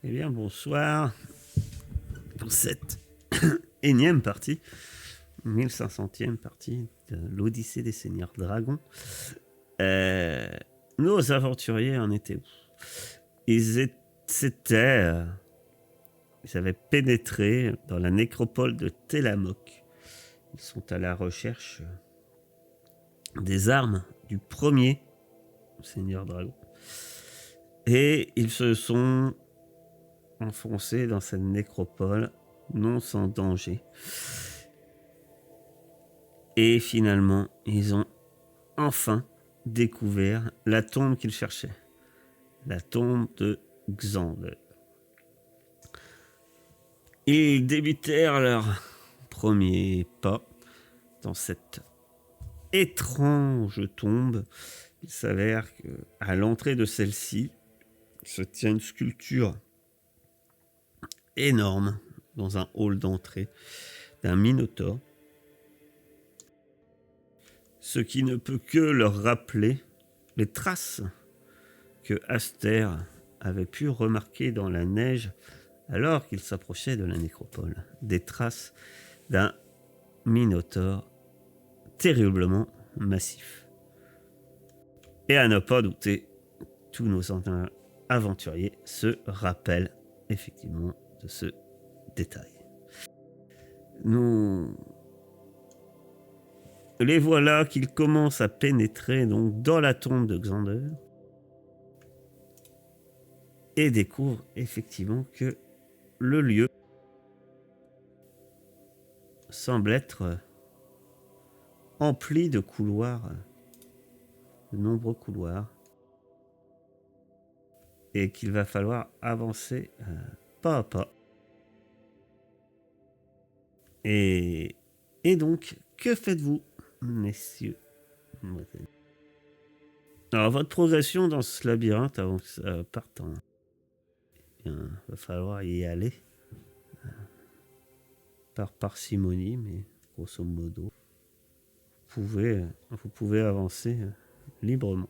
Eh bien, bonsoir pour cette énième partie, 1500e partie de l'Odyssée des Seigneurs Dragons. Nos aventuriers en étaient où? Ils avaient pénétré dans la nécropole de Telamok. Ils sont à la recherche des armes du premier Seigneur Dragon. Et ils se sont enfoncés dans cette nécropole, non sans danger. Et finalement, ils ont enfin découvert la tombe qu'ils cherchaient. La tombe de Xander. Ils débutèrent leur premier pas dans cette étrange tombe. Il s'avère qu'à l'entrée de celle-ci se tient une sculpture énorme dans un hall d'entrée d'un minotaure. Ce qui ne peut que leur rappeler les traces que Aster avait pu remarquer dans la neige alors qu'il s'approchait de la nécropole. Des traces d'un minotaure terriblement massif. Et à ne pas douter, tous nos aventuriers se rappellent effectivement de ce détail. Nous les voilà qu'ils commencent à pénétrer donc dans la tombe de Xander et découvrent effectivement que le lieu semble être empli de couloirs, de nombreux couloirs, et qu'il va falloir avancer pas à pas. Et donc, que faites-vous, messieurs? Alors, votre progression dans ce labyrinthe avant que ça parte, il va falloir y aller par parcimonie, mais grosso modo, vous pouvez avancer librement.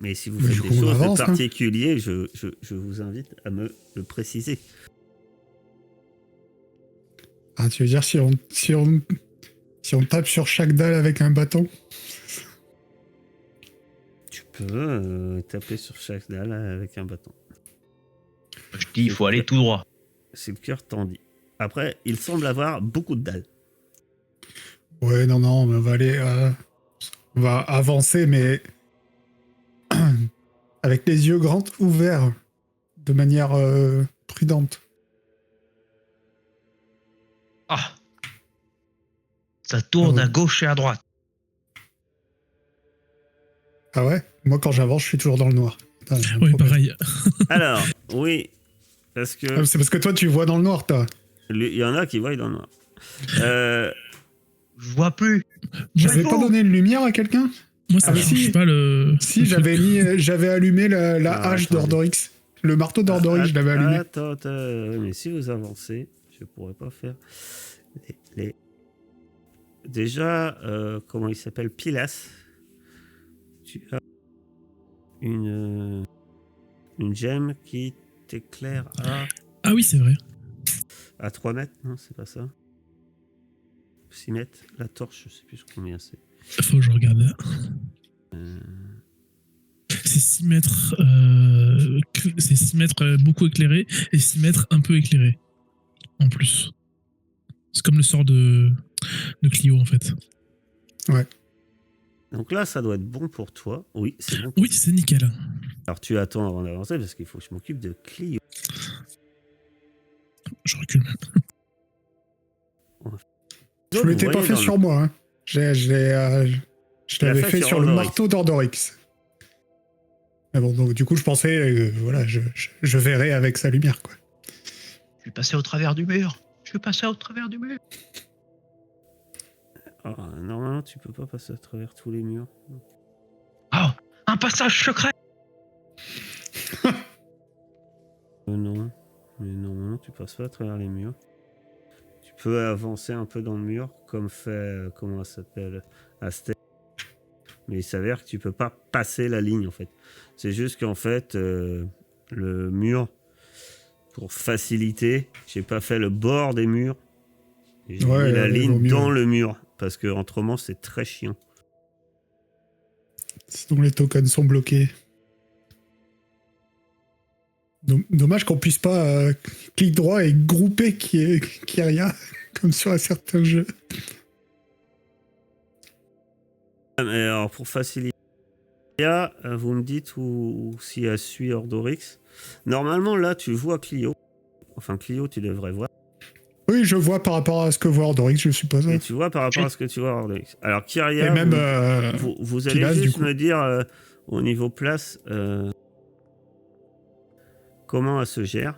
Mais si vous faites des choses de particulier, je vous invite à me le préciser. Ah, tu veux dire si on tape sur chaque dalle avec un bâton? Tu peux taper sur chaque dalle avec un bâton. Je dis, il faut aller tout droit. C'est le cœur tendit. Après, il semble avoir beaucoup de dalles. Ouais, non, mais on va aller... on va avancer, mais... avec les yeux grands ouverts, de manière prudente. Ah, ça tourne Ah ouais. à gauche et à droite. Ah ouais? Moi, quand j'avance, je suis toujours dans le noir. Putain, oui, pareil. Alors, oui, parce que... Ah, c'est parce que toi, tu vois dans le noir, toi. Il y en a qui voient dans le noir. Je vois plus. J'avais pas donné une lumière à quelqu'un? Moi, ça change pas le... Si, j'avais allumé la hache d'Ordorix. Le marteau d'Ordorix, je l'avais allumé. Attends, mais si vous avancez, je pourrais pas faire les... Déjà, comment il s'appelle? Pilas. Tu as une gemme qui t'éclaire à... Ah oui, c'est vrai. À 3 mètres, non, c'est pas ça. 6 mètres, la torche, je sais plus combien c'est. Faut que je regarde. C'est 6 mètres, c'est 6 mètres beaucoup éclairé et 6 mètres un peu éclairé. En plus. C'est comme le sort de Clio, en fait. Ouais. Donc là, ça doit être bon pour toi. Oui, c'est bon. Oui, c'est nickel. Alors tu attends avant d'avancer parce qu'il faut que je m'occupe de Clio. Je recule même. Je ne l'étais pas fait sur moi. Hein. Je l'avais fait sur le marteau d'Ordorix. Mais bon, donc du coup, je pensais, voilà, je verrai avec sa lumière, quoi. Je suis passé au travers du mur. Oh, normalement, tu peux pas passer à travers tous les murs. Oh, un passage secret. Non, mais normalement, tu passes pas à travers les murs. Tu peux avancer un peu dans le mur, comme fait, comment ça s'appelle, Aster. Mais il s'avère que tu peux pas passer la ligne, en fait. C'est juste qu'en fait, le mur pour faciliter. J'ai pas fait le bord des murs. J'ai mis la ligne dans le mur parce que autrement c'est très chiant. Sinon les tokens sont bloqués. Dommage qu'on puisse pas clic droit et grouper Kyria comme sur un certain jeu. Mais alors pour faciliter, vous me dites où si elle suit Ordorix. Normalement là tu vois Clio. Enfin Clio tu devrais voir. Oui, je vois par rapport à ce que voit Ordorix, je suppose. Et tu vois par rapport à ce que tu vois Ordorix. Alors Kyria, et même, vous allez Pilas, juste me dire au niveau place comment elle se gère.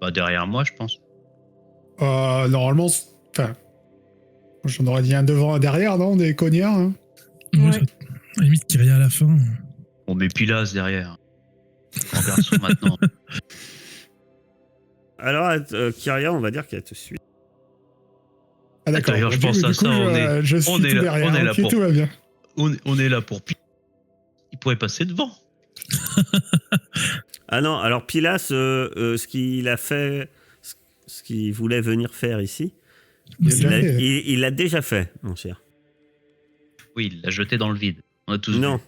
Bah, derrière moi, je pense. Normalement, enfin, j'en aurais dit un devant, un derrière, non, des cognards. Hein. Ouais. Ouais. À la limite, Kyria à la fin. On met Pilas derrière. En garçon maintenant. Alors Kyria, on va dire qu'elle te suit. Ah d'accord. D'ailleurs, je pense à ça. Je suis on tout est là- derrière. on est là Ok, pour- tout va bien. On est là pour Pilas. Il pourrait passer devant. Ah non, alors Pilas, ce qu'il a fait, ce qu'il voulait venir faire ici, il l'a déjà fait, mon cher. Oui, il l'a jeté dans le vide. On a tous vu. Non,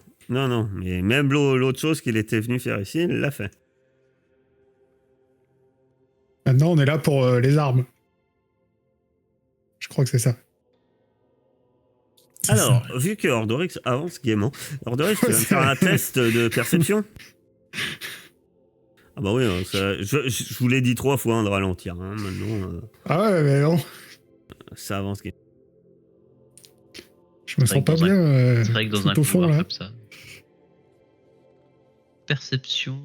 mais même l'autre chose qu'il était venu faire ici, il l'a fait. Maintenant, on est là pour les armes. Je crois que c'est ça. C'est Alors, ça. vu que Ordorix avance gaiement, Ordorix, tu vas me faire un test de perception. Ah bah oui, je vous l'ai dit 3 fois hein, de ralentir. Hein, maintenant, Ah ouais, mais non. ça avance gaiement. Je me C'est sens pas vrai que bien. C'est vrai que dans un tout au fond, couloir là. comme ça. Perception.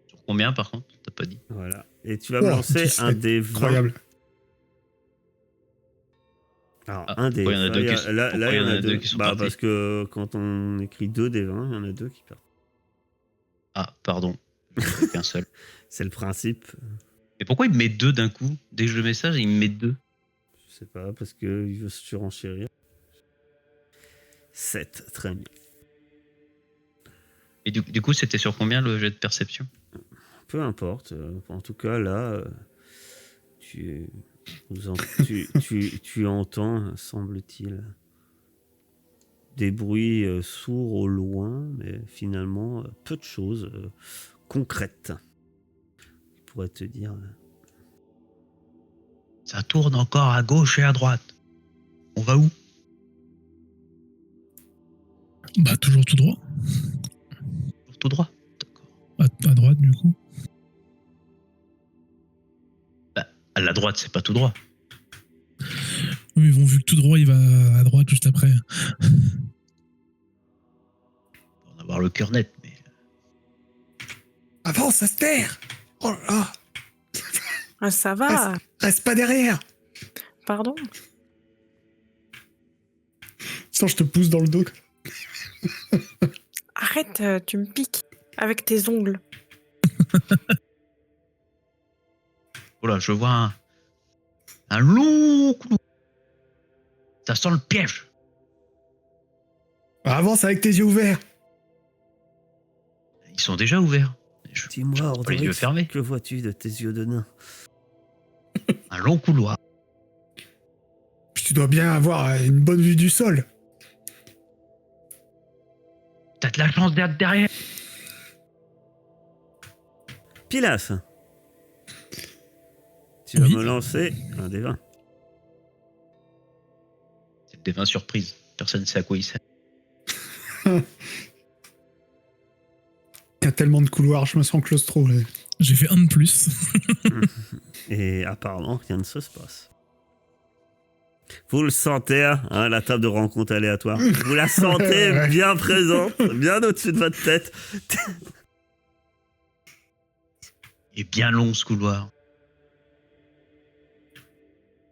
Sur combien par contre? T'as pas dit. Voilà. Et tu vas me lancer 17. un des 20. Incroyable. Alors, Ah, un des pourquoi il y en a deux qui sont- là, pourquoi il y en a deux. qui sont Bah, partis parce que quand on écrit 2 des 20, il y en a 2 qui partent. Ah, pardon. J'en ai qu'un seul. C'est le principe. Mais pourquoi il me met 2 d'un coup? Dès que je message, il me met 2. Je sais pas, parce qu'il veut se surenchérir. 7, très bien. Et du coup, c'était sur combien le jet de perception? Peu importe. En tout cas, là, tu entends, semble-t-il, des bruits sourds au loin, mais finalement, peu de choses concrètes. Je pourrais te dire. Ça tourne encore à gauche et à droite. On va où? Bah, toujours tout droit. Tout droit. D'accord. À droite, du coup. Bah, à la droite, c'est pas tout droit. Oui, ils vont vu que tout droit, il va à droite juste après. On va avoir le cœur net, mais. Avance, Aster. Oh là là. Ah, ça va. Reste pas derrière. Pardon. Sinon, je te pousse dans le dos. Arrête, tu me piques avec tes ongles. Voilà, je vois un long couloir. Ça sent le piège. Avance avec tes yeux ouverts. Ils sont déjà ouverts. Dis-moi, pas les yeux Ordorix, fermés. que vois-tu de tes yeux de nain? Un long couloir. Puis tu dois bien avoir une bonne vue du sol. T'as de la chance d'être derrière. Pilas, tu vas Oui. me lancer un des 20. C'est des 20 surprises. Personne ne sait à quoi il sert. Il y a tellement de couloirs, je me sens claustro. Là. J'ai fait un de plus. Et apparemment, rien ne se passe. Vous le sentez, hein, la table de rencontre aléatoire. Vous la sentez Ouais. bien présente, bien au-dessus de votre tête. Il est bien long ce couloir.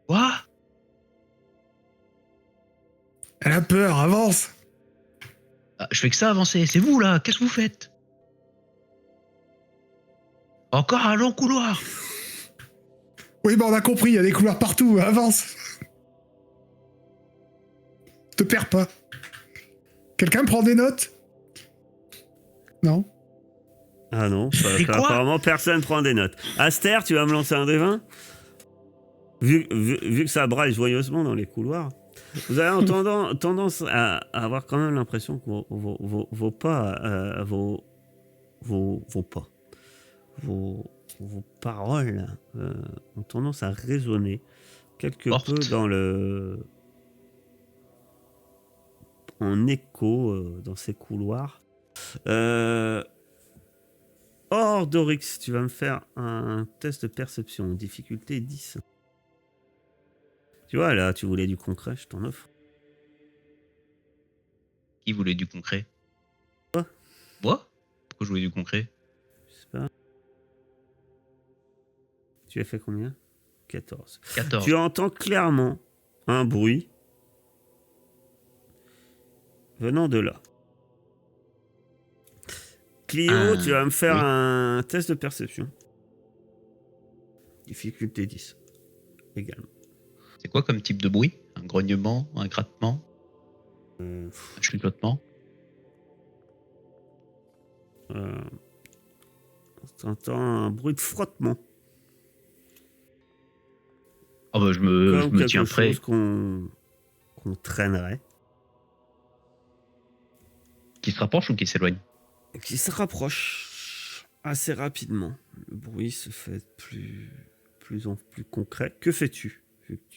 Quoi? Elle a peur, avance. Ah, je fais que ça avancer. C'est vous là. Qu'est-ce que vous faites? Encore un long couloir. Oui, bah on a compris, il y a des couloirs partout, avance. Te perds pas. Quelqu'un prend des notes? Non? Ah non, Et quoi apparemment personne prend des notes. Aster, tu vas me lancer un des 20 vu que ça braille joyeusement dans les couloirs, vous avez tendance à avoir quand même l'impression que vos pas, vos pas, vos paroles ont tendance à résonner quelque Porte. peu en écho dans ces couloirs. Ordorix, tu vas me faire un test de perception, difficulté 10. Tu vois, là, tu voulais du concret, je t'en offre. Qui voulait du concret? Moi. Moi? Pourquoi je voulais du concret? Je sais pas. Tu as fait combien? 14. 14. Tu entends clairement un bruit venant de là. Clio, tu vas me faire un test de perception. Difficulté 10. Également. C'est quoi comme type de bruit? Un grognement? Un grattement? Un chuchotement? T'entends un bruit de frottement. Oh bah je me tiens prêt. Qu'on traînerait. Qui se rapproche ou qui s'éloigne? Qui se rapproche assez rapidement. Le bruit se fait plus en plus concret. Que fais-tu?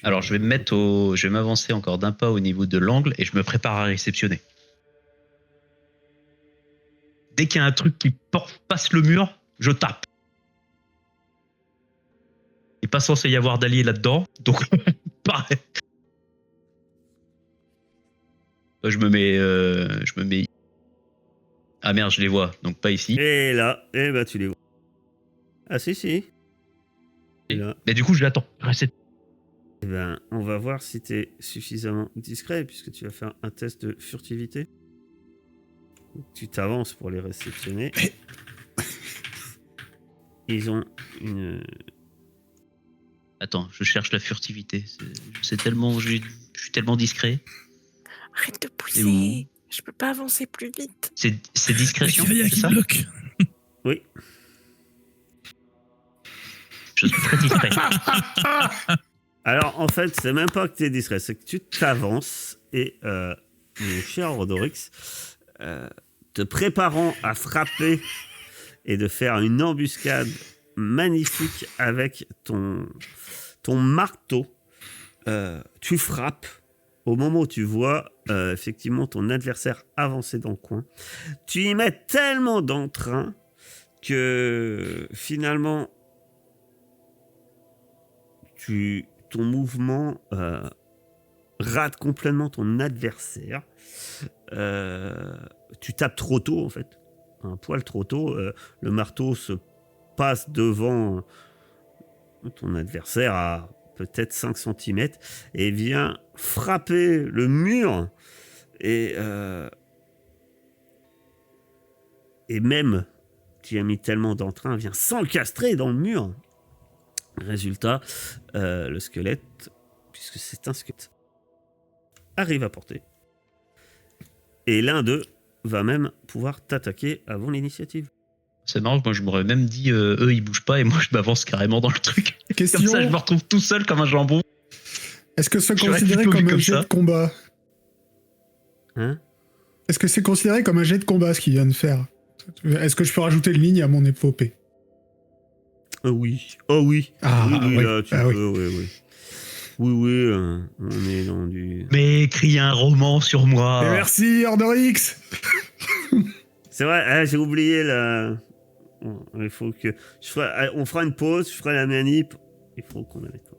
Alors je vais m'avancer encore d'un pas au niveau de l'angle et je me prépare à réceptionner. Dès qu'il y a un truc qui passe le mur, je tape. Il n'est pas censé y avoir d'alliés là-dedans, donc pareil. Je me mets. Ah merde, je les vois, donc pas ici. Et là, tu les vois. Ah si. Et là. Mais du coup, je l'attends. Eh ben, on va voir si tu es suffisamment discret, puisque tu vas faire un test de furtivité. Tu t'avances pour les réceptionner. Ils ont une... Attends, je cherche la furtivité. Je suis tellement discret. Arrête de pousser. Je peux pas avancer plus vite. C'est discrétion, Il y a c'est qui ça? bloque. Oui. Je suis très discret. Alors, en fait, c'est même pas que tu es discret, c'est que tu t'avances et, mon cher Rodorix, te préparant à frapper et de faire une embuscade magnifique avec ton marteau, tu frappes au moment où tu vois effectivement ton adversaire avancer dans le coin. Tu y mets tellement d'entrain que finalement ton mouvement rate complètement ton adversaire. Tu tapes trop tôt en fait, un poil trop tôt. Le marteau se passe devant ton adversaire à peut-être 5 cm et vient frapper le mur et même tu as mis tellement d'entrain, vient s'encastrer dans le mur. Résultat, le squelette, puisque c'est un squelette, arrive à portée. Et l'un d'eux va même pouvoir t'attaquer avant l'initiative. C'est marrant, moi je m'aurais même dit eux ils bougent pas et moi je m'avance carrément dans le truc. Question. Comme ça je me retrouve tout seul comme un jambon. Est-ce que c'est Je reste considéré plutôt comme vu un comme jet ça. de combat? Hein? Est-ce que c'est considéré comme un jet de combat ce qu'il vient de faire? Est-ce que je peux rajouter une ligne à mon épopée? Oui. Oh oui. Ah, oui, oui. là, tu Ah, peux, oui. Oui, on est dans du... Mais écris un roman sur moi. Et merci, Ordorix. C'est vrai, j'ai oublié la... Bon, il faut que... on fera une pause, je ferai la manip. Il faut qu'on arrête.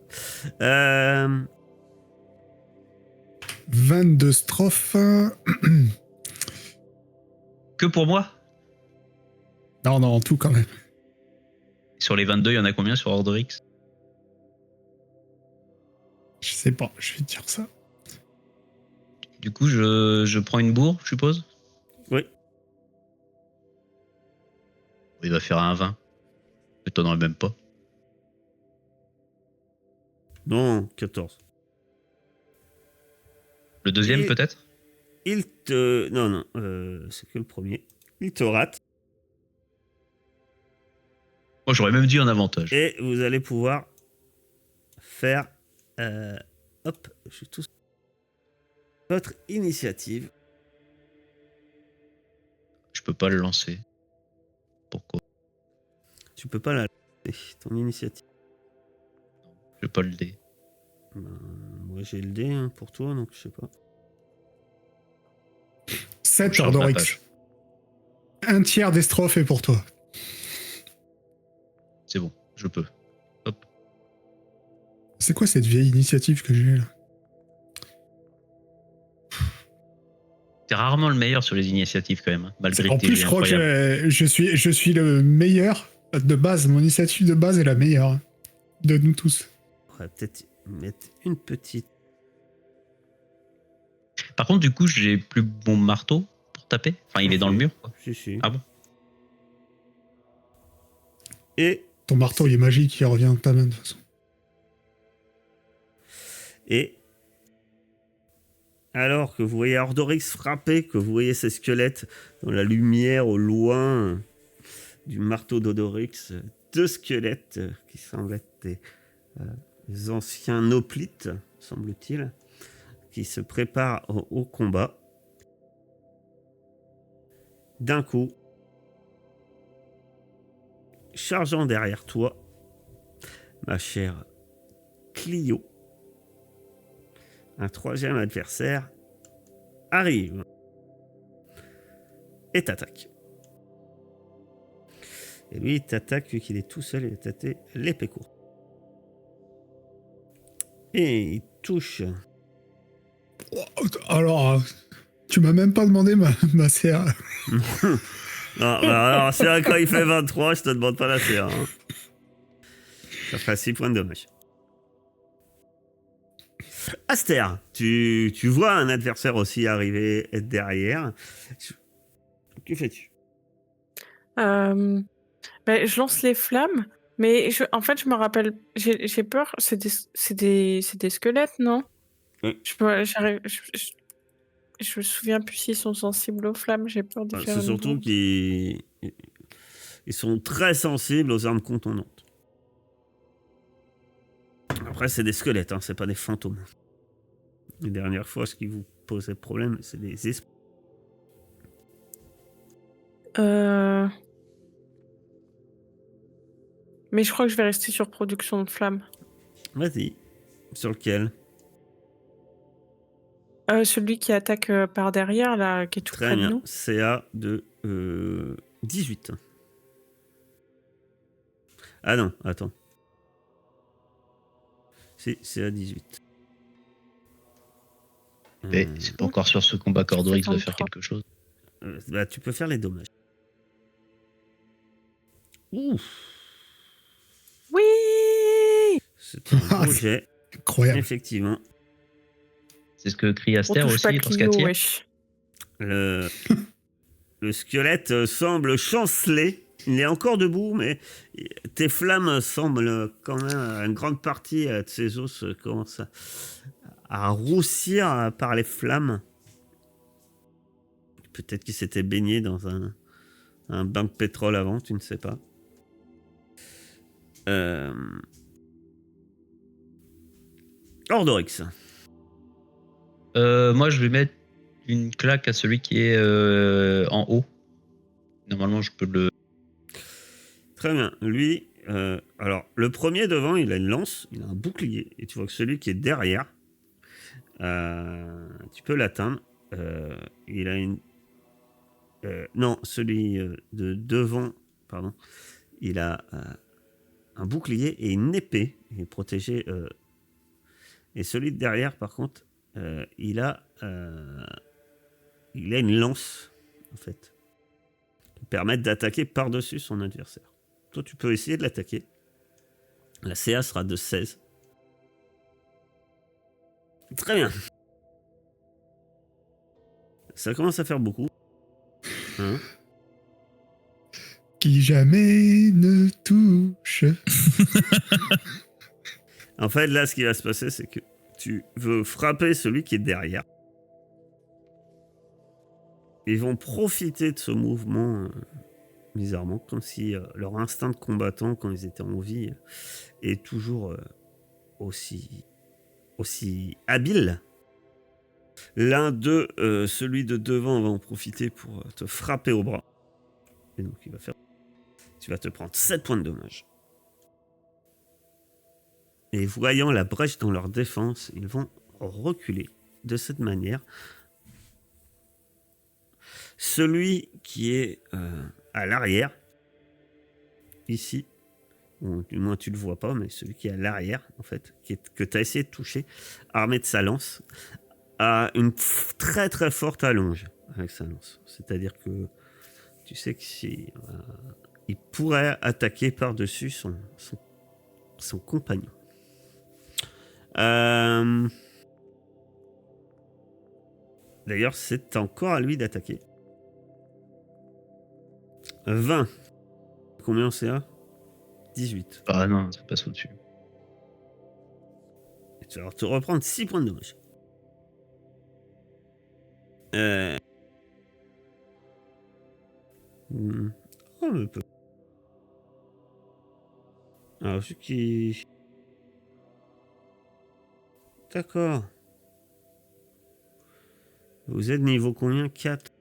22 strophes. Que pour moi? Non, en tout quand même. Sur les 22, il y en a combien sur Ordorix? Je sais pas, je vais te dire ça. Du coup, je prends une bourre, je suppose? Oui. Il va faire un 20. Je m'étonnerais même pas. Non, 14. Le deuxième, Et- peut-être? Il te... Non, c'est que le premier. Il te rate. Moi, j'aurais même dit un avantage. Et vous allez pouvoir faire... hop, je suis tous... Votre initiative. Je peux pas le lancer. Pourquoi? Tu peux pas la lancer, ton initiative. J'ai pas le dé. Ben, moi j'ai le dé hein, pour toi, donc je sais pas. 7 Je change ma Ordorix. page. Un tiers des strophes est pour toi. C'est bon, je peux. Hop. C'est quoi cette vieille initiative que j'ai là? T'es rarement le meilleur sur les initiatives quand même, hein, malgré En tes plus, jets je crois incroyables. que je suis le meilleur de base. Mon initiative de base est la meilleure de nous tous. On va peut-être mettre une petite... Par contre, du coup, j'ai plus bon marteau pour taper. Enfin, il est dans le mur, quoi. Si. Ah bon? Et... Ton marteau, il est magique, il revient de ta main de toute façon. Et... Alors que vous voyez Ordorix frapper, que vous voyez ces squelettes dans la lumière au loin du marteau d'Odorix, 2 squelettes qui semblent être des anciens hoplites, semble-t-il, qui se préparent au combat. D'un coup, chargeant derrière toi, ma chère Clio, un 3e adversaire arrive et t'attaque. Et lui, il t'attaque, vu qu'il est tout seul, il va tâter l'épée courte. Et il touche. Alors, tu m'as même pas demandé ma CA. Non, alors, c'est vrai, quand il fait 23, je te demande pas la CA. Hein. Ça fera 6 points de dommage. Aster, tu vois un adversaire aussi arriver derrière. Que fais-tu? Je lance les flammes, mais en fait, je me rappelle, j'ai peur. C'est des squelettes, non? Oui. Je me souviens plus s'ils sont sensibles aux flammes. J'ai peur de faire C'est une surtout bourde. qu'ils sont très sensibles aux armes contondantes. Après, c'est des squelettes, hein, c'est pas des fantômes. Les dernières fois, ce qui vous posait problème, c'est des esprits. Mais je crois que je vais rester sur production de flammes. Vas-y. Sur lequel? Celui qui attaque par derrière, là, qui est tout Très près de bien. nous. CA de 18. Ah non, attends. Si, CA 18. Mais c'est pas encore sur ce combat qu'Ordorix va faire quelque chose. Bah, tu peux faire les dommages. Ouf. Oui! C'est un beau jet, Incroyable. effectivement. C'est ce que crie On Aster touche aussi pas lorsqu'elle Clio, tire. wesh. Le squelette semble chanceler. Il est encore debout, mais tes flammes semblent quand même, une grande partie de ses os commence à roussir par les flammes. Peut-être qu'il s'était baigné dans un bain de pétrole avant, tu ne sais pas. Ordorix. Moi, je vais mettre une claque à celui qui est en haut. Normalement, je peux le... Très bien. Lui, alors, le premier devant, il a une lance, il a un bouclier. Et tu vois que celui qui est derrière, tu peux l'atteindre. Il a une... non, celui de devant, pardon, il a un bouclier et une épée. Il est protégé. Et celui de derrière, par contre, il a une lance, en fait, qui permet d'attaquer par-dessus son adversaire. Toi, tu peux essayer de l'attaquer. La CA sera de 16. Très bien. Ça commence à faire beaucoup. Hein? Qui jamais ne touche. En fait, là, ce qui va se passer, c'est que tu veux frapper celui qui est derrière. Ils vont profiter de ce mouvement bizarrement, comme si leur instinct de combattant, quand ils étaient en vie, est toujours aussi habile. L'un d'eux, celui de devant, va en profiter pour te frapper au bras. Et donc, tu vas te prendre 7 points de dommage. Et voyant la brèche dans leur défense, ils vont reculer de cette manière. Celui qui est à l'arrière, ici, ou du moins tu le vois pas, mais celui qui est à l'arrière, en fait, que tu as essayé de toucher, armé de sa lance, a une très très forte allonge avec sa lance. C'est-à-dire que tu sais que il pourrait attaquer par-dessus son compagnon. D'ailleurs, c'est encore à lui d'attaquer. 20. Combien en CA? 18. Ah non, ça passe au-dessus. Et tu vas te reprendre 6 points de dommage. Oh, le peu. Alors, celui qui... D'accord. Vous êtes niveau combien? 4.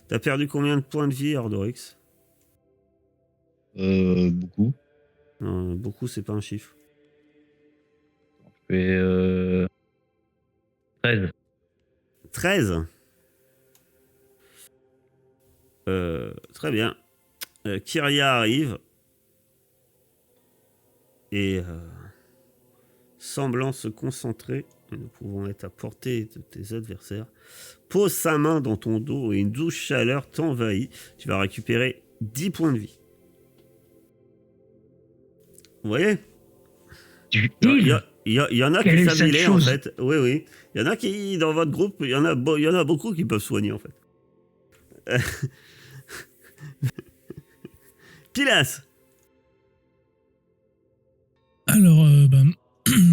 T'as perdu combien de points de vie, Ordorix? Beaucoup. Non, beaucoup, c'est pas un chiffre. Je fais 13. 13. Très bien. Kyria arrive. Et semblant se concentrer, nous pouvons être à portée de tes adversaires, pose sa main dans ton dos et une douce chaleur t'envahit. Tu vas récupérer 10 points de vie. Vous voyez? Il y en a qui s'avilaient en fait. Oui, oui. Il y en a qui, dans votre groupe, il y en a beaucoup qui peuvent soigner en fait. Pilas. Alors,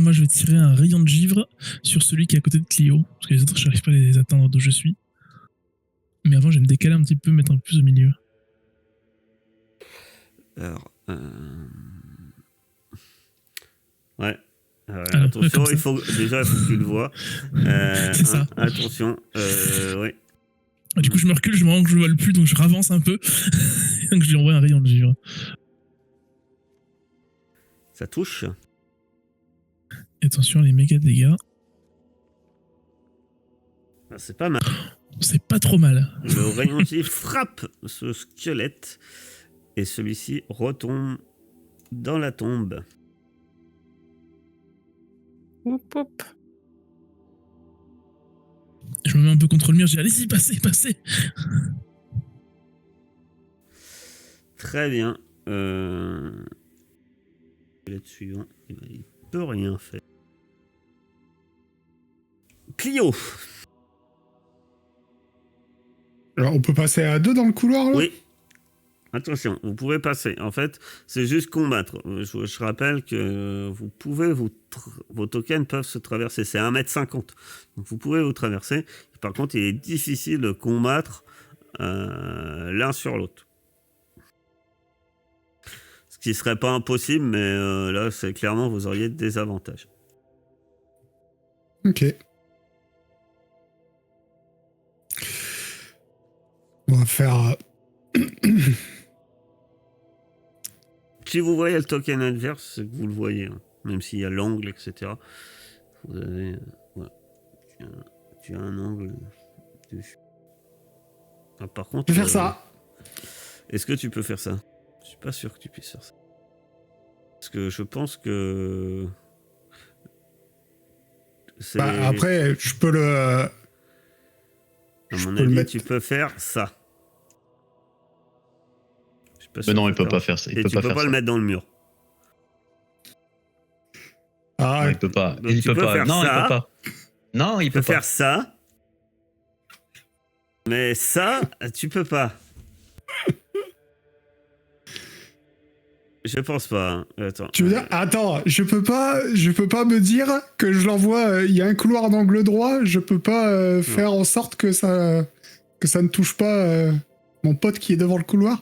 moi je vais tirer un rayon de givre sur celui qui est à côté de Clio, parce que les autres, je n'arrive pas à les atteindre d'où je suis. Mais avant, je vais me décaler un petit peu, mettre un peu plus au milieu. Alors, ouais. Attention, il faut que tu le vois. C'est ça. Attention, ouais. Du coup, je me recule, je me rends compte que je ne vole plus, donc je ravance un peu. Donc je lui envoie un rayon de givre. Ça touche. Et attention, les méga dégâts. C'est pas mal. C'est pas trop mal. Le rayon de givre frappe ce squelette et celui-ci retombe dans la tombe. Oup, oup. Je me mets un peu contre le mur, je dis allez-y, passez. Très bien. Le suivant, il peut rien faire. Clio. Alors, on peut passer à 2 dans le couloir, là? Oui. Attention, vous pouvez passer. En fait, c'est juste combattre. Je rappelle que vous pouvez vos tokens peuvent se traverser. C'est 1,50 m. Donc vous pouvez vous traverser. Par contre, il est difficile de combattre l'un sur l'autre. Ce qui serait pas impossible, mais là, c'est clairement, vous auriez des avantages. Ok. On va faire... Si vous voyez le token adverse, c'est que vous le voyez. Hein. Même s'il y a l'angle, etc. Vous avez... voilà. Tu as un angle dessus. Ah, par contre... Je vais faire ça. Est-ce que tu peux faire ça? Je suis pas sûr que tu puisses faire ça. Parce que je pense que... Bah, après, je peux le... À mon avis, tu peux faire ça. Mais non, il peut pas faire ça. Et tu peux pas le mettre dans le mur. Ah, non, il peut pas. Donc, il peut pas. Non, il peut pas. Non, il peut faire ça. Mais ça, tu peux pas. Je pense pas. Hein. Attends. Tu veux dire, attends, je peux pas me dire que je l'envoie. Il y a un couloir d'angle droit. Je peux pas faire en sorte que ça ne touche pas Mon pote qui est devant le couloir.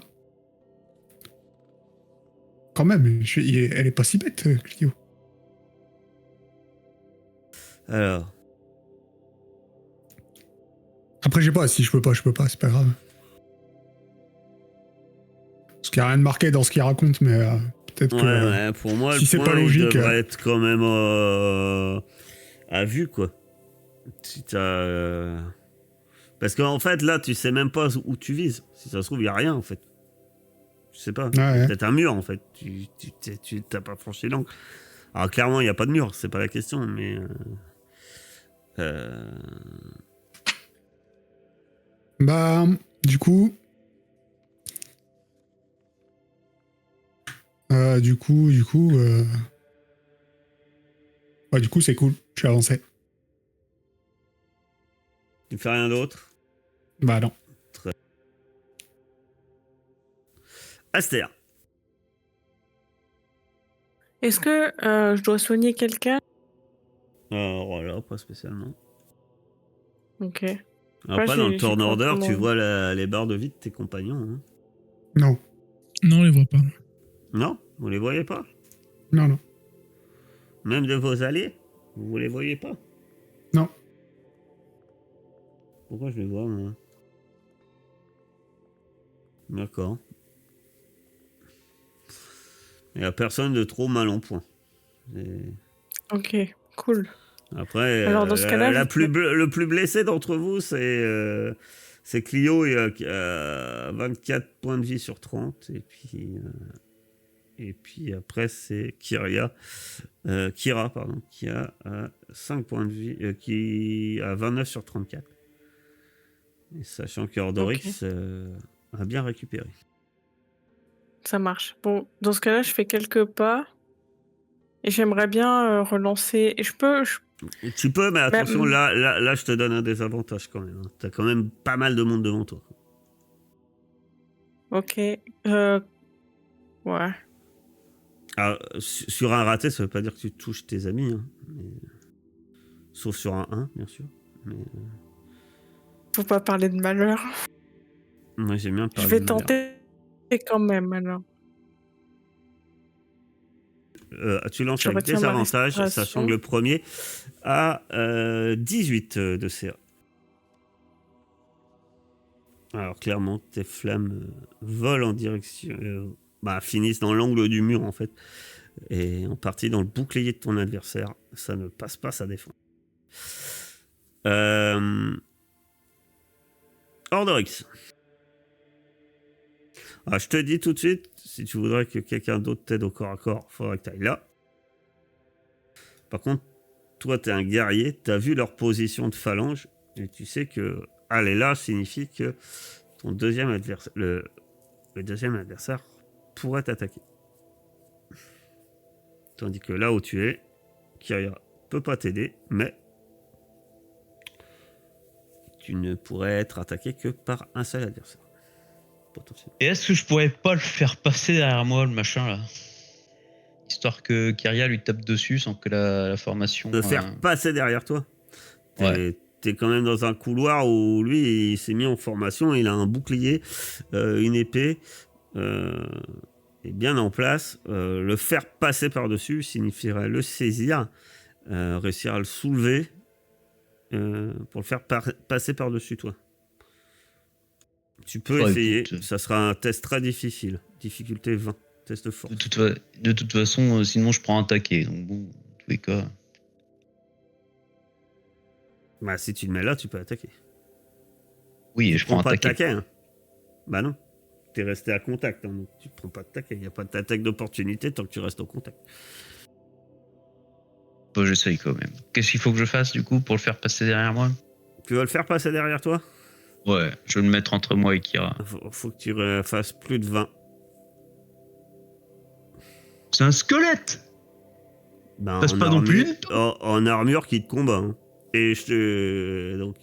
Quand même, elle est pas si bête, Clio. Alors, Après, je sais pas, si je peux pas, c'est pas grave. Parce qu'il n'y a rien de marqué dans ce qu'il raconte, mais peut-être que ouais, pour moi, si le c'est point, pas logique, il devrait être quand même à vue, quoi. Si t'as... Parce qu'en fait, là, tu sais même pas où tu vises. Si ça se trouve, il n'y a rien, en fait. Je sais pas. Ouais. Peut-être un mur, en fait. Tu t'as pas franchi l'angle. Alors, clairement, il n'y a pas de mur, c'est pas la question, mais... Bah, du coup... Du coup, c'est cool. Je suis avancé. Tu fais rien d'autre? Bah non. Aster. Est-ce que je dois soigner quelqu'un? Voilà, pas spécialement. Ok. Après, Ouais, dans le j'ai turn cru order, entendre- tu vois les barres de vie de tes compagnons. Hein. Non. Non, on les voit pas. Non? Vous les voyez pas? Non. Même de vos alliés? Vous les voyez pas? Non. Pourquoi je les vois, moi? D'accord. Il n'y a personne de trop mal en point. Ok, cool. Après, Alors, dans ce cas-là, le plus blessé d'entre vous, c'est Clio qui a 24 points de vie sur 30. Et puis après, c'est Kira, pardon, qui a 5 points de vie, qui a 29 sur 34. Et sachant que Ordorix a bien récupéré. Ça marche. Bon, dans ce cas-là, je fais quelques pas. Et j'aimerais bien relancer. Et Tu peux, mais attention, Bah, là, je te donne un désavantage quand même. Hein. T'as quand même pas mal de monde devant toi. Ok. Ouais. Alors, sur un raté, ça veut pas dire que tu touches tes amis. Hein, sauf sur un 1, bien sûr. Mais, Faut pas parler de malheur. moi, j'aime bien Je parler vais de malheur. tenter quand même, alors. Tu lances Je avec retiens ma désavantage, respiration. sachant que le premier a 18 de CA. Alors, clairement, tes flammes volent en direction... finissent dans l'angle du mur, en fait. Et en partie dans le bouclier de ton adversaire. Ça ne passe pas sa défense. Ordorix. Alors, je te dis tout de suite, si tu voudrais que quelqu'un d'autre t'aide au corps à corps, il faudrait que tu ailles là. Par contre, toi, tu es un guerrier, tu as vu leur position de phalange, et tu sais que aller là signifie que ton deuxième adversaire, le deuxième adversaire pourrait t'attaquer. Tandis que là où tu es, Kyria peut pas t'aider, mais tu ne pourrais être attaqué que par un seul adversaire. Et est-ce que je pourrais pas le faire passer derrière moi, le machin là? Histoire que Kyria lui tape dessus sans que la formation. De faire passer derrière toi. Ouais. T'es quand même dans un couloir où lui, il s'est mis en formation, il a un bouclier, une épée, est bien en place. Le faire passer par-dessus signifierait le saisir, réussir à le soulever pour le faire passer par-dessus toi. Tu peux essayer, écoute, ça sera un test très difficile, difficulté 20, test de force. de toute façon, sinon je prends un taquet. Donc bon, en tous les cas. Bah, si tu le mets là, tu peux attaquer. Oui, Tu je prends un pas de taquet. taquet. Hein. Bah non. T'es resté à contact. Hein, donc tu prends pas de taquet. Il n'y a pas d'attaque d'opportunité tant que tu restes au contact. Bon, j'essaye quand même. Qu'est-ce qu'il faut que je fasse du coup pour le faire passer derrière moi? Tu veux le faire passer derrière toi? Ouais, je vais le mettre entre moi et Kira. Faut que tu fasses plus de 20. C'est un squelette! Ben, Passe pas non plus. En armure qui te combat. Hein. Et donc,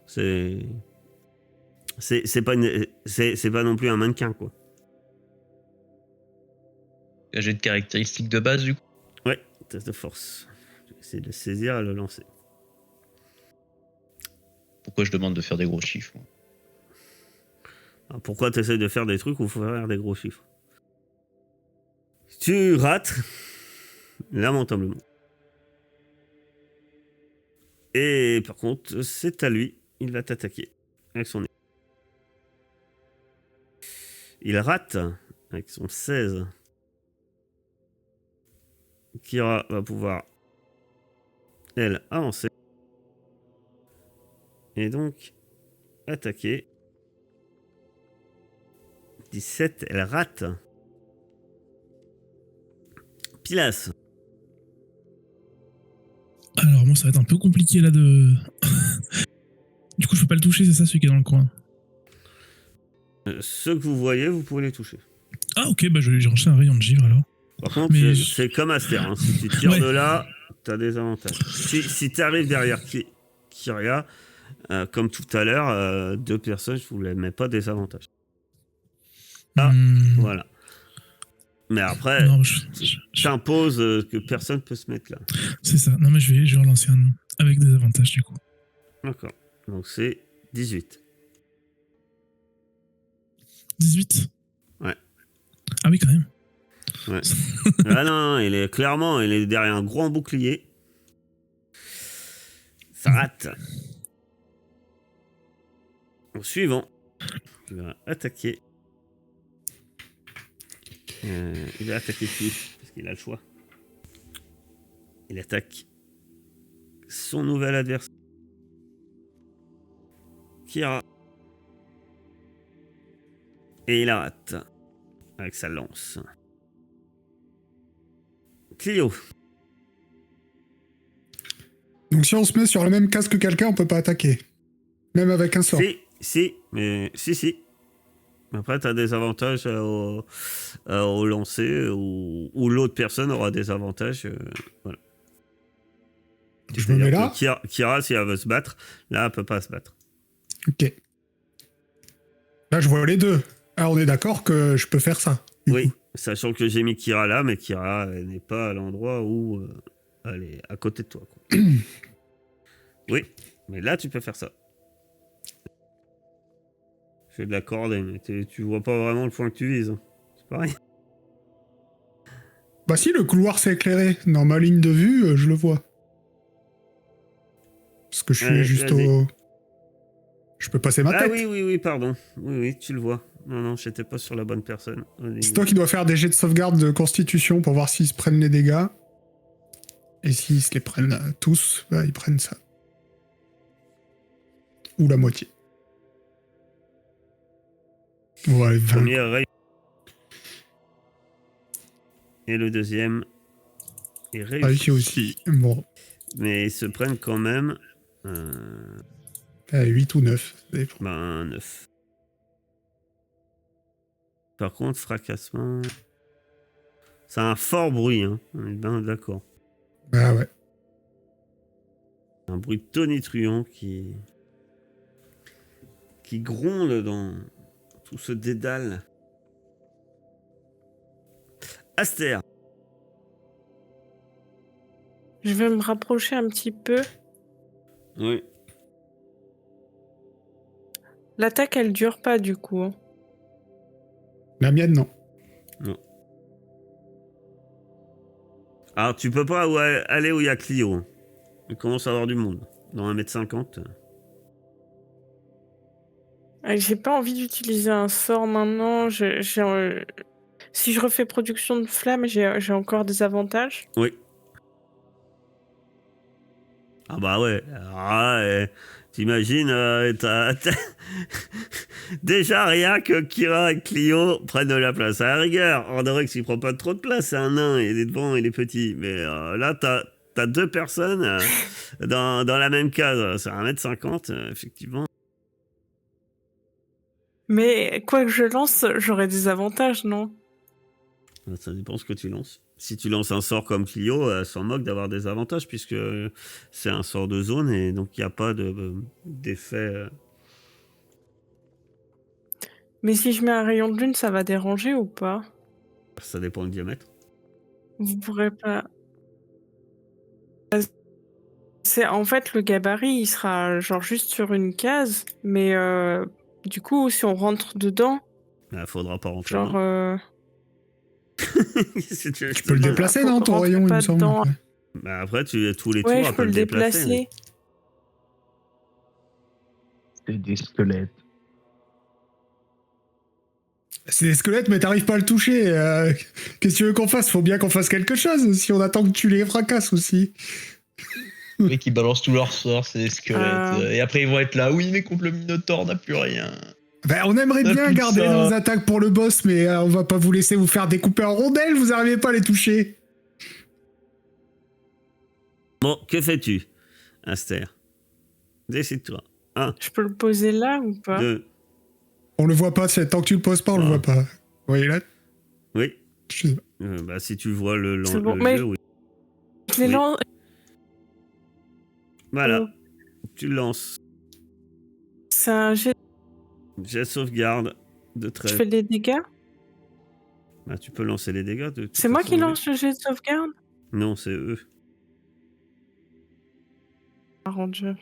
c'est pas non plus un mannequin, quoi. J'ai de caractéristiques de base du coup. Ouais, test de force. Je vais essayer de le saisir et le lancer. Pourquoi je demande de faire des gros chiffres moi? Alors, pourquoi tu essaies de faire des trucs où il faut faire des gros chiffres? Tu rates, lamentablement. Et par contre, c'est à lui. Il va t'attaquer avec son épée. Il rate avec son 16. Kira va pouvoir, elle, avancer. Et donc, attaquer. 17, elle rate. Pilas. Alors moi ça va être un peu compliqué là de... Du coup je peux pas le toucher, c'est ça celui qui est dans le coin? Ceux que vous voyez, vous pouvez les toucher. Ah ok, bah j'ai lancé un rayon de givre alors. Par contre, Mais c'est comme Aster. Hein. Si tu tires Ouais. de là, t'as des avantages. Si tu arrives derrière Kyria, comme tout à l'heure, 2 personnes, je vous les mets pas des avantages. Ah, voilà. Mais après, Non, t'imposes que personne peut se mettre là. C'est ça. Non mais je vais relancer un avec des avantages du coup. D'accord. Donc c'est 18. 18? Ouais. Ah oui quand même. Ouais. Ah non, il est derrière un grand bouclier. Ça rate. Au suivant, il va attaquer. Il va attaquer qui? Parce qu'il a le choix. Il attaque son nouvel adversaire. Kira. Et il rate avec sa lance. Clio. Donc si on se met sur la même case que quelqu'un, on peut pas attaquer. Même avec un sort. Si. Après, tu as des avantages au lancer ou l'autre personne aura des avantages. Voilà. Je me mets là. Kira, si elle veut se battre, là, elle peut pas se battre. Ok. Là, je vois les deux. Alors, on est d'accord que je peux faire ça. Oui, sachant que j'ai mis Kira là, mais Kira elle n'est pas à l'endroit où elle est à côté de toi. Quoi. Oui, mais là, tu peux faire ça. Je fais de la corde, mais tu vois pas vraiment le point que tu vises. Hein. C'est pareil. Bah si, le couloir s'est éclairé. Dans ma ligne de vue, je le vois. Parce que je suis juste au... Je peux passer ma tête. Oui, pardon. Oui, tu le vois. Non, j'étais pas sur la bonne personne. C'est toi qui dois faire des jets de sauvegarde de constitution pour voir s'ils se prennent les dégâts. Et s'ils se les prennent tous, bah, ils prennent ça. Ou la moitié. Ouais, 20. Premier rayon. Et le deuxième est réussi. Réussi aussi. Bon. Mais ils se prennent quand même... 8 ou 9. 9. Par contre, fracassement... C'est un fort bruit, hein. On est bien d'accord. Ah ouais. Un bruit tonitruant qui gronde dans tout ce dédale. Aster. Je vais me rapprocher un petit peu. Oui. L'attaque, elle dure pas du coup. Hein. La mienne, non. Non. Alors, tu peux pas aller où il y a Clio. Il commence à avoir du monde. Dans 1m50. J'ai pas envie d'utiliser un sort maintenant. Si je refais production de flammes, j'ai encore des avantages. Oui. Ah bah ouais. T'imagines, déjà rien que Kira et Clio prennent de la place. À la rigueur, Ordorex il prend pas trop de place, c'est un nain, il est devant, il est petit. Mais là, t'as 2 personnes dans la même case. C'est 1m50, effectivement. Mais quoi que je lance, j'aurai des avantages, non? Ça dépend ce que tu lances. Si tu lances un sort comme Clio, elle s'en moque d'avoir des avantages puisque c'est un sort de zone et donc il n'y a pas d'effet. Mais si je mets un rayon de lune, ça va déranger ou pas? Ça dépend du diamètre. Vous pourrez pas... En fait, le gabarit, il sera genre juste sur une case, mais Du coup, si on rentre dedans, Bah, faudra pas rentrer genre... dedans. Si tu veux, Tu peux le déplacer, non, ton rentrer rayon, il pas me semble. dedans. après. Bah, après, tous les Ouais, tours, je elle peux peut le le déplacer. déplacer. C'est des squelettes. C'est des squelettes, mais t'arrives pas à le toucher. Qu'est-ce que tu veux qu'on fasse? Faut bien qu'on fasse quelque chose si on attend que tu les fracasses aussi. Oui, qui balancent tous leurs sorts, c'est des squelettes. Et après, ils vont être là. Oui, mais contre le Minotaure, on n'a plus rien. Ben, on aimerait Ah, bien plus garder ça. nos attaques pour le boss, mais on va pas vous laisser vous faire découper en rondelles, vous arrivez pas à les toucher. Bon, que fais-tu, Aster? Décide-toi. 1, Je peux le poser là ou pas? 2, On le voit pas, tant que tu le poses pas, on le voit pas. Vous voyez là? oui. Je sais pas. Bah, si tu vois le C'est bon, jeu, mais- oui. Je les Oui. lance. Voilà, tu le lances. C'est un jet. Jet de sauvegarde de Je 13. fais des dégâts. Bah, tu peux lancer les dégâts. De toute C'est moi façon, qui oui. lance le jet de sauvegarde? Non, c'est eux. Marrant de jeu.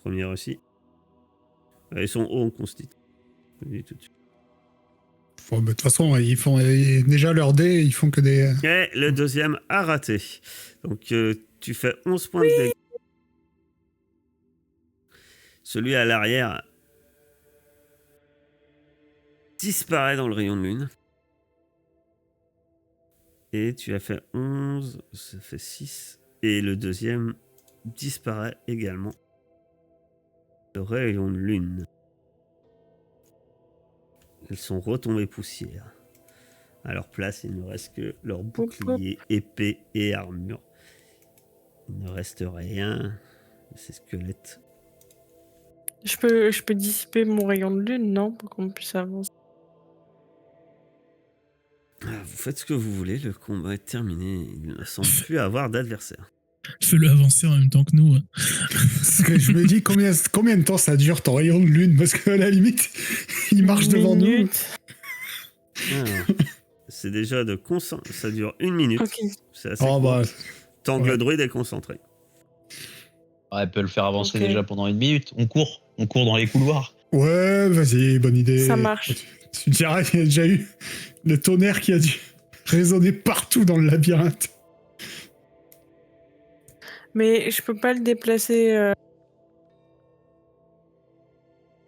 Premier aussi. Ils sont hauts en consti. Je le dis tout de suite. Bon, bah, de toute façon, ils font déjà leur dé, ils font que des. Et le deuxième a raté. Donc, tu fais 11 points de dégâts. Celui à l'arrière disparaît dans le rayon de lune. Et tu as fait 11, ça fait 6. Et le deuxième disparaît également. Le rayon de lune. Ils sont retombés poussière. À leur place, il ne reste que leur bouclier, épée et armure. Il ne reste rien de ces squelettes. Je peux dissiper mon rayon de lune, non? Pour qu'on puisse avancer. Vous faites ce que vous voulez, le combat est terminé. Il ne semble plus avoir d'adversaire. Fais-le avancer en même temps que nous. Hein. Parce que je me dis combien de temps ça dure ton rayon de lune, parce qu'à la limite, il marche devant nous. Minute. Alors, c'est déjà de concentrer. Ça dure 1 minute. Ok. C'est assez Oh court. bah, Tant que ouais. le druide est concentré. Ouais, elle peut le faire avancer Ok. déjà pendant 1 minute. On court dans les couloirs. Ouais, vas-y, bonne idée. Ça marche. Tu diras qu'il y a déjà eu le tonnerre qui a dû résonner partout dans le labyrinthe. Mais je peux pas le déplacer.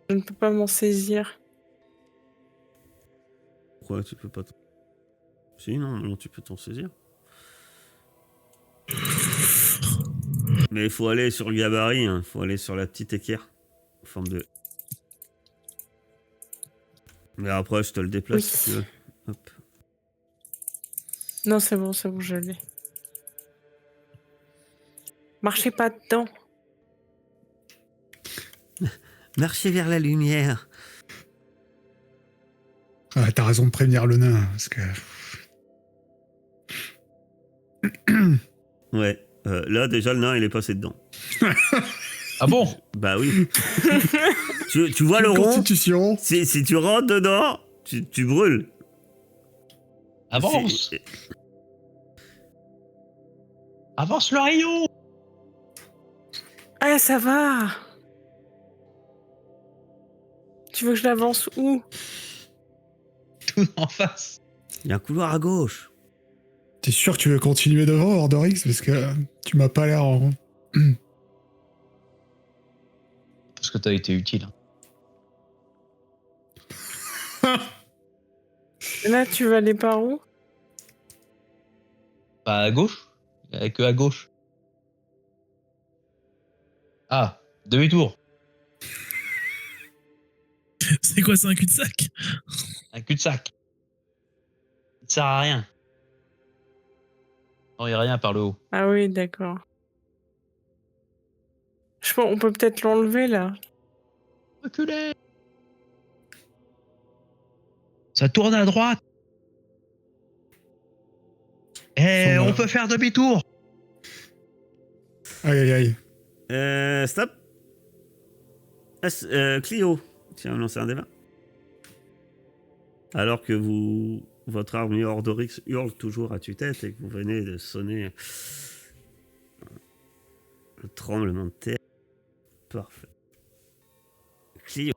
Je ne peux pas m'en saisir. Pourquoi tu peux pas t'en... Si, non, tu peux t'en saisir. Mais il faut aller sur le gabarit, il faut aller sur la petite équerre. En forme de... Mais après, je te le déplace Oui. si tu veux. Hop. Non, c'est bon, je l'ai. Marchez pas dedans. Marchez vers la lumière. Ah, t'as raison de prévenir le nain, parce que... Ouais. Là, déjà, le nain, il est passé dedans. Ah bon? Bah oui. tu vois le rond? Constitution. Si tu rentres dedans, tu brûles. Avance! C'est- Avance le rayon! Ah, ça va. Tu veux que je l'avance où? Tout en face. Il y a un couloir à gauche. T'es sûr que tu veux continuer devant, Ordorix? Parce que tu m'as pas l'air en... Parce que t'as été utile. Et là, tu vas aller par où? Pas à gauche? Il y a que à gauche. Ah, demi-tour. C'est quoi, c'est un cul-de-sac? Un cul-de-sac. Ça ne sert à rien. Non, il n'y a rien par le haut. Ah oui, d'accord. Je pense on peut peut-être l'enlever là. Reculez! Ça tourne à droite. Eh, Son- on peut faire demi-tour. Aïe, aïe, aïe. Stop. Clio. Tiens, lancer un débat. Alors que votre armure Ordorix hurle toujours à tue-tête et que vous venez de sonner le tremblement de terre. Parfait. Clio.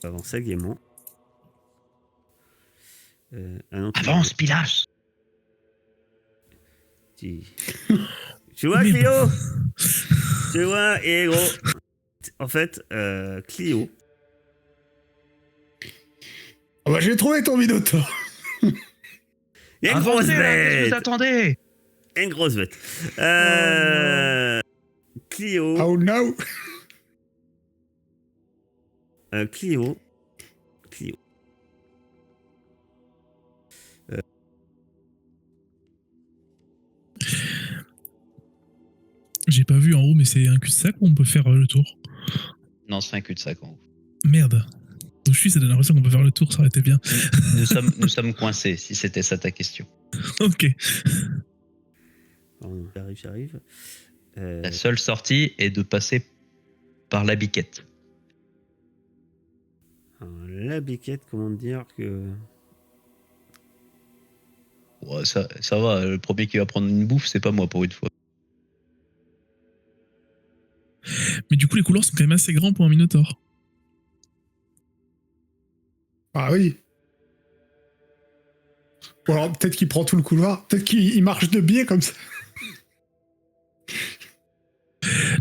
Avancer gaiement. Avance, Pilas. Tu vois, Clio? Tu vois, et gros. En fait, Clio. Ah bah j'ai trouvé ton Minotaure. Il y a une grosse Qu'est-ce que bête. vous attendez? Une grosse bête. Clio. Oh no. Clio. J'ai pas vu en haut, mais c'est un cul-de-sac où on peut faire le tour. Non, c'est un cul-de-sac. Merde. Où je suis, ça donne l'impression qu'on peut faire le tour, ça aurait été bien. Nous sommes coincés, si c'était ça ta question. Ok. J'arrive. La seule sortie est de passer par la biquette. Alors, la biquette, comment dire que... Ouais, ça va, le premier qui va prendre une bouffe, c'est pas moi pour une fois. Mais du coup, les couloirs sont quand même assez grands pour un Minotaure. Ah oui. Ou alors peut-être qu'il prend tout le couloir. Peut-être qu'il marche de biais comme ça.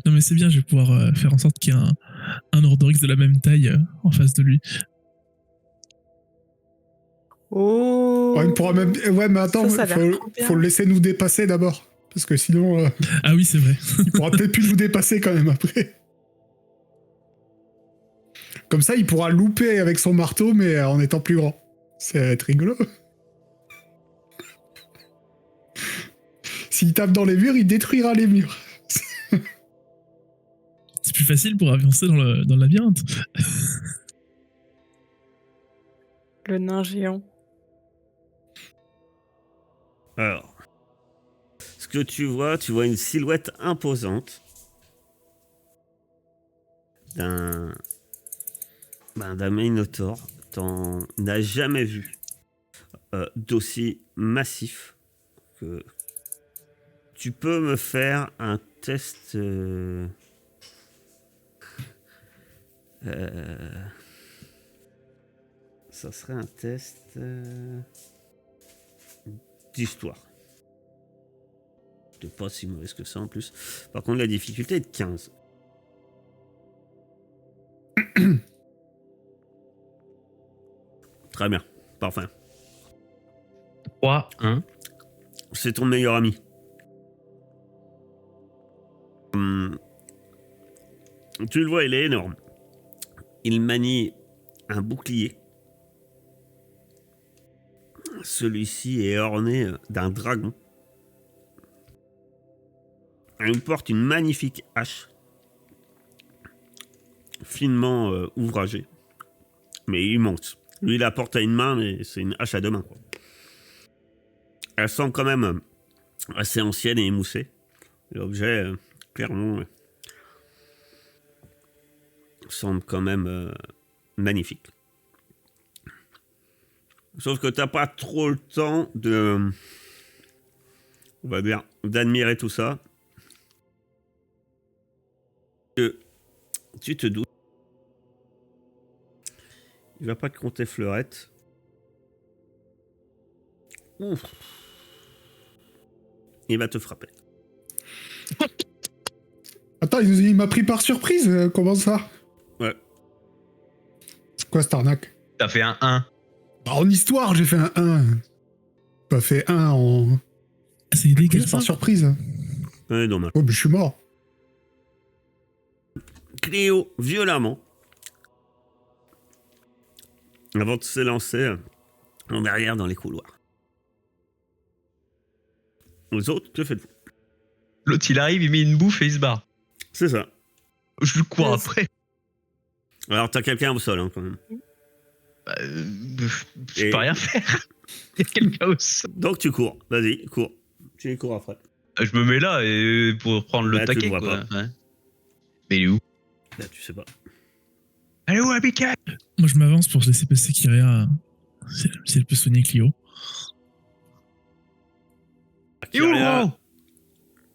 Non, mais c'est bien, je vais pouvoir faire en sorte qu'il y ait un Ordorix de la même taille en face de lui. Oh. Ouais, il pourra même... ouais, mais attends, Ça a l'air trop bien. faut le laisser nous dépasser d'abord. Parce que sinon, Ah oui, c'est vrai. il pourra peut-être plus nous dépasser quand même après. Comme ça, il pourra louper avec son marteau, mais en étant plus grand. Ça va être rigolo. S'il tape dans les murs, il détruira les murs. C'est plus facile pour avancer dans le labyrinthe. Le nain géant. Alors, ce que tu vois une silhouette imposante d'un Minotaure. T'en as jamais vu d'aussi massif que... Tu peux me faire un test... ça serait un test d'histoire. C'est pas si mauvais que ça en plus. Par contre, la difficulté est de 15. Très bien. Parfait. 3, 1. C'est ton meilleur ami. Tu le vois, il est énorme. Il manie un bouclier. Celui-ci est orné d'un dragon. Il porte une magnifique hache. Finement ouvragée. Mais immense. Lui, il la porte à une main, mais c'est une hache à deux mains, quoi. Elle semble quand même assez ancienne et émoussée. L'objet, clairement, semble quand même magnifique. Sauf que t'as pas trop le temps de... On va dire, d'admirer tout ça. Tu te doutes. Il va pas te compter fleurette. Ouf. Il va te frapper. Attends, il m'a pris par surprise. Comment ça? Ouais. C'est quoi cette arnaque? T'as fait un 1. Bah, en histoire, j'ai fait un 1. Pas fait 1 en... C'est dégueulasse par surprise. Ouais, dommage. Oh, mais je suis mort. Clio, violemment, avant de s'élancer en arrière dans les couloirs. Aux autres, que faites-vous? L'autre, il arrive, il met une bouffe et il se barre. C'est ça. Je le cours après. Alors, t'as quelqu'un au sol, hein, quand même. Je peux rien faire. Il y a quelqu'un au sol. Donc, tu cours. Vas-y, cours. Tu les cours après. Je me mets là et pour prendre le Là, tu taquet, le vois quoi. pas. Ouais. Mais il est où? Là, tu sais pas. Elle est où, la biquette? Moi, je m'avance pour laisser passer Kyria si elle peut soigner Clio. Il est où, Kyria gros?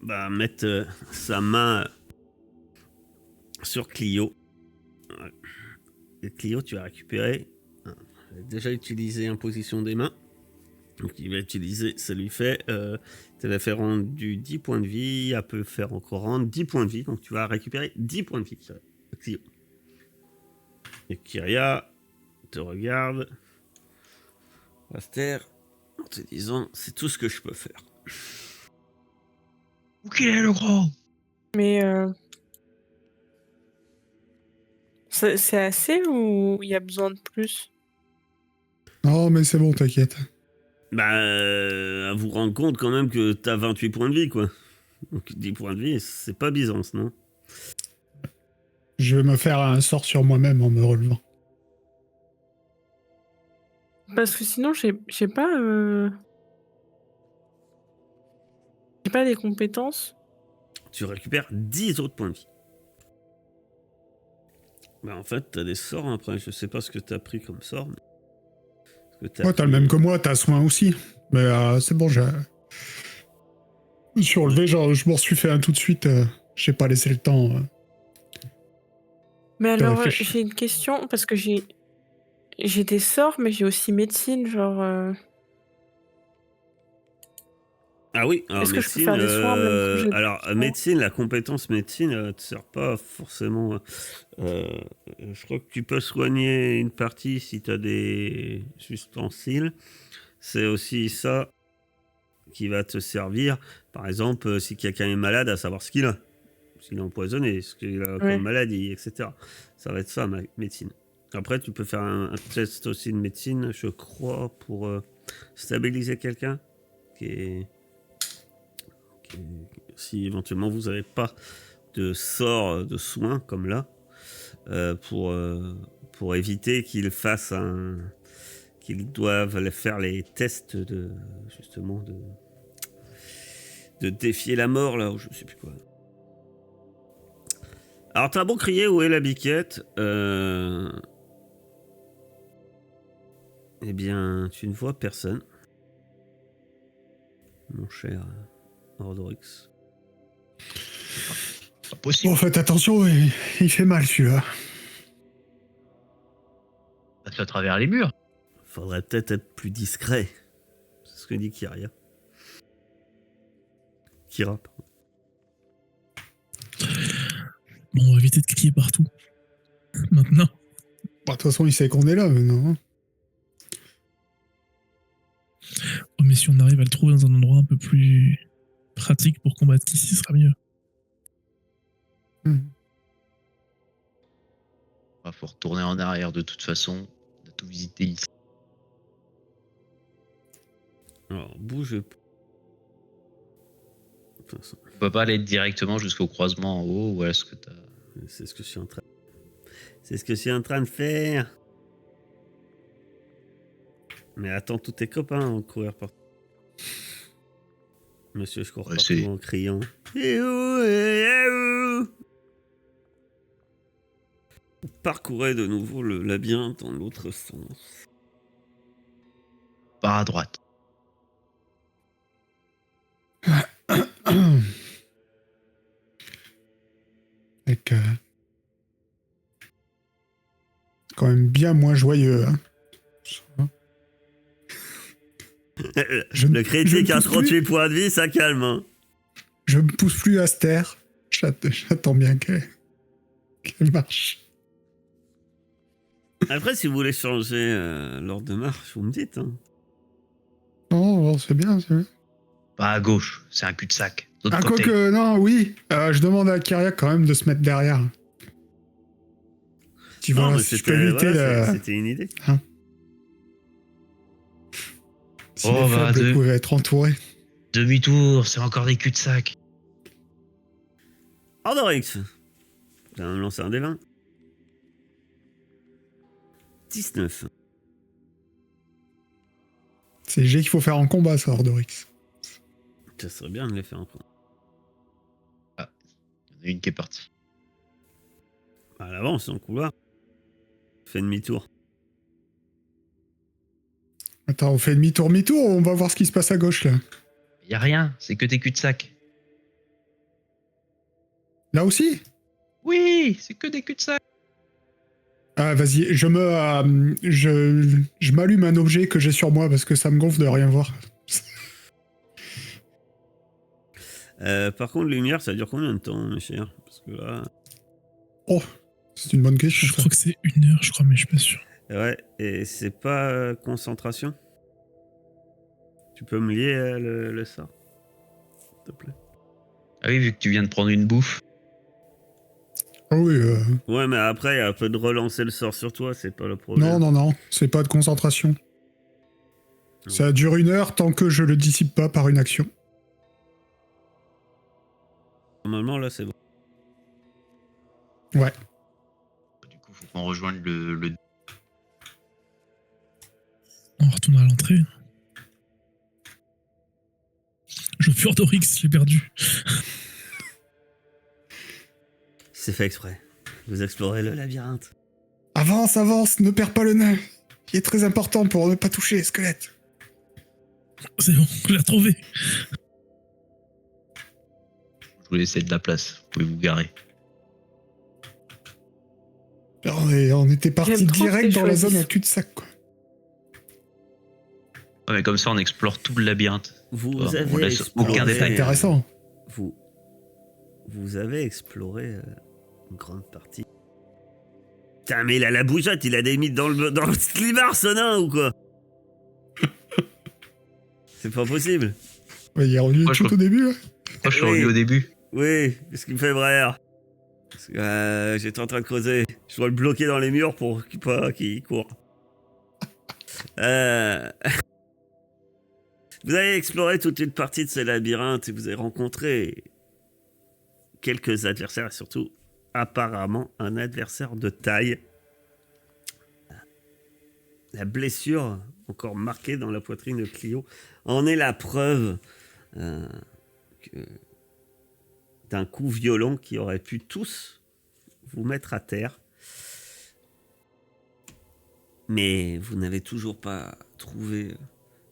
va mettre sa main sur Clio. Et Clio, tu vas récupérer. Il a déjà utilisé imposition des mains. Donc il va utiliser, ça lui fait. Ça va faire rendu 10 points de vie. Elle peut faire encore rendre 10 points de vie. Donc tu vas récupérer 10 points de vie. Clio. Et Kyria te regarde. Aster, en te disant, c'est tout ce que je peux faire. Où qu'il est le gros? Mais c'est assez ou il y a besoin de plus? Non, mais c'est bon, t'inquiète. Bah, vous rendre compte quand même que t'as 28 points de vie, quoi. Donc 10 points de vie, c'est pas Byzance, non? Je vais me faire un sort sur moi-même en me relevant. Parce que sinon, j'ai pas... J'ai pas des compétences. Tu récupères 10 autres points de vie. Bah, en fait, t'as des sorts après. Je sais pas ce que t'as pris comme sort. Mais... T'as le même que moi, t'as soin aussi. Mais c'est bon, j'ai. Sur le genre, je m'en suis fait un tout de suite. J'ai pas laissé le temps. Mais alors, j'ai une question, parce que j'ai des sorts, mais j'ai aussi médecine, genre... Ah oui, alors est-ce que médecine, je peux faire des soins même que alors médecine, la compétence médecine te sert pas forcément. Je crois que tu peux soigner une partie si tu as des ustensiles. C'est aussi ça qui va te servir. Par exemple, si quelqu'un est malade, à savoir ce qu'il a. S'il est empoisonné, ce qu'il a comme maladie, etc. Ça va être ça, ma médecine. Après, tu peux faire un test aussi de médecine, je crois, pour stabiliser quelqu'un si éventuellement vous n'avez pas de sort de soins comme là, pour éviter qu'ils fassent qu'ils doivent faire les tests de justement de défier la mort là, ou je sais plus quoi. Alors t'as beau crier où est la biquette, eh bien tu ne vois personne, mon cher Ordorix. Pas possible. Bon, faites attention, il fait mal celui-là. Passe à travers les murs. Faudrait peut-être être plus discret. C'est ce que dit Kyria. Kira, pardon. Bon, on va éviter de crier partout. Maintenant. De toute façon, il sait qu'on est là maintenant. Oh, mais si on arrive à le trouver dans un endroit un peu plus pratique pour combattre ici, ce sera mieux. Faut retourner en arrière de toute façon. On a tout visité ici. Alors, bouge. On peut pas aller directement jusqu'au croisement en haut, ou est-ce que t'as... C'est ce que je suis en train. C'est ce que je suis en train de faire. Mais attends tous tes copains en courir partout. Monsieur, je cours partout en criant. Parcourez de nouveau le labyrinthe dans l'autre sens. Par à droite. Avec quand même bien moins joyeux. Hein. Le critique à 38 points de vie, ça calme. Hein. Je me pousse plus à Aster. J'attends bien qu'elle marche. Après, si vous voulez changer l'ordre de marche, vous me dites. Hein. Non, c'est bien, c'est bien. Pas à gauche, c'est un cul-de-sac. Quoique, non, oui. Je demande à Kyria quand même de se mettre derrière. Tu vois, si je peux éviter c'était une idée. Hein, si les faibles pouvaient être entourés. Demi-tour, c'est encore des cul-de-sac. Ordorix. Tu vas me lancer un des 20. 19. C'est le jet qu'il faut faire en combat, ça, Ordorix. Ça serait bien de les faire en combat. Ah, il y en a une qui est partie. À l'avant, c'est dans le couloir. Fais demi-tour. Attends, on fait demi-tour, on va voir ce qui se passe à gauche, là. Y a rien, c'est que des cul-de-sac. Là aussi? Oui, c'est que des cul-de-sac. Ah, vas-y, je m'allume un objet que j'ai sur moi parce que ça me gonfle de rien voir. Par contre, lumière, ça dure combien de temps, mes chers? Parce que là... Oh, c'est une bonne question. Je crois que c'est 1 heure, je crois, mais je suis pas sûr. Ouais, et c'est pas concentration? Tu peux me lier le sort, s'il te plaît? Ah oui, vu que tu viens de prendre une bouffe. Oh oui. Ouais, mais après, il y a un peu de relancer le sort sur toi, c'est pas le problème. Non, c'est pas de concentration. Non. Ça dure 1 heure tant que je le dissipe pas par une action. Normalement, là, c'est bon. Ouais. Du coup, faut qu'on rejoigne le... On retourne à l'entrée. Je veux plus Ordorix, je l'ai perdu. C'est fait exprès. Vous explorez le labyrinthe. Avance, ne perds pas le nain. Il est très important pour ne pas toucher les squelettes. C'est bon, on l'a trouvé. Je vous laisse de la place. Vous pouvez vous garer. On était parti J'aime trop direct que dans la choisisses. zone à cul-de-sac, quoi. Ouais, mais comme ça, on explore tout le labyrinthe. Vous On avez laisse exploré... aucun C'est détail. intéressant. Vous avez exploré une grande partie. Putain, mais il a la bougeotte, il a des mythes dans le climat, ce nain, ou quoi? C'est pas possible. Ouais, il est revenu Moi, tout au début, là. Moi, je suis revenu au début. Oui, parce qu'il me fait vrai. Parce que j'étais en train de creuser. Je dois le bloquer dans les murs pour qu'il court. Vous avez exploré toute une partie de ce labyrinthe et vous avez rencontré quelques adversaires, et surtout, apparemment, un adversaire de taille. La blessure, encore marquée dans la poitrine de Clio, en est la preuve d'un coup violent qui aurait pu tous vous mettre à terre. Mais vous n'avez toujours pas trouvé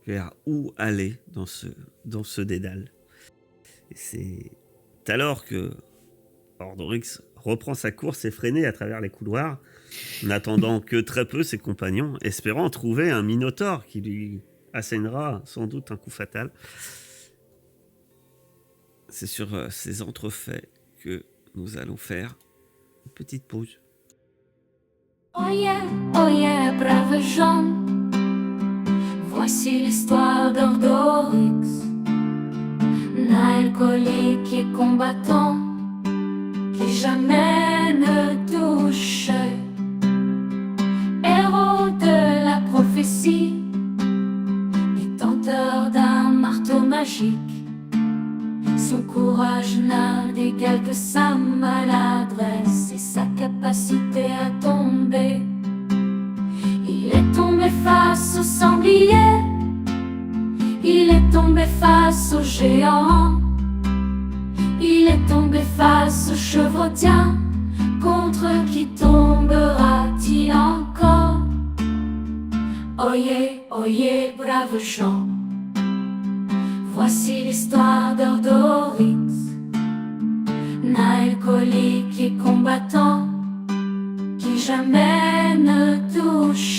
vers où aller dans ce dédale. Et c'est alors que Ordorix reprend sa course effrénée à travers les couloirs, n'attendant que très peu ses compagnons, espérant trouver un minotaure qui lui assénera sans doute un coup fatal. C'est sur ces entrefaits que nous allons faire une petite pause. Oyez, brave gens, voici l'histoire d'Ordorix, l'alcoolique et combattant, qui jamais ne touche, héros de la prophétie, détenteur d'un marteau magique. Son courage n'a d'égal que sa maladresse et sa capacité à tomber. Il est tombé face au sanglier, il est tombé face au géant, il est tombé face au chevrotien. Contre qui tombera-t-il encore? Oyez, braves gens, voici l'histoire d'Ordorix, alcoolique et combattant, qui jamais ne touche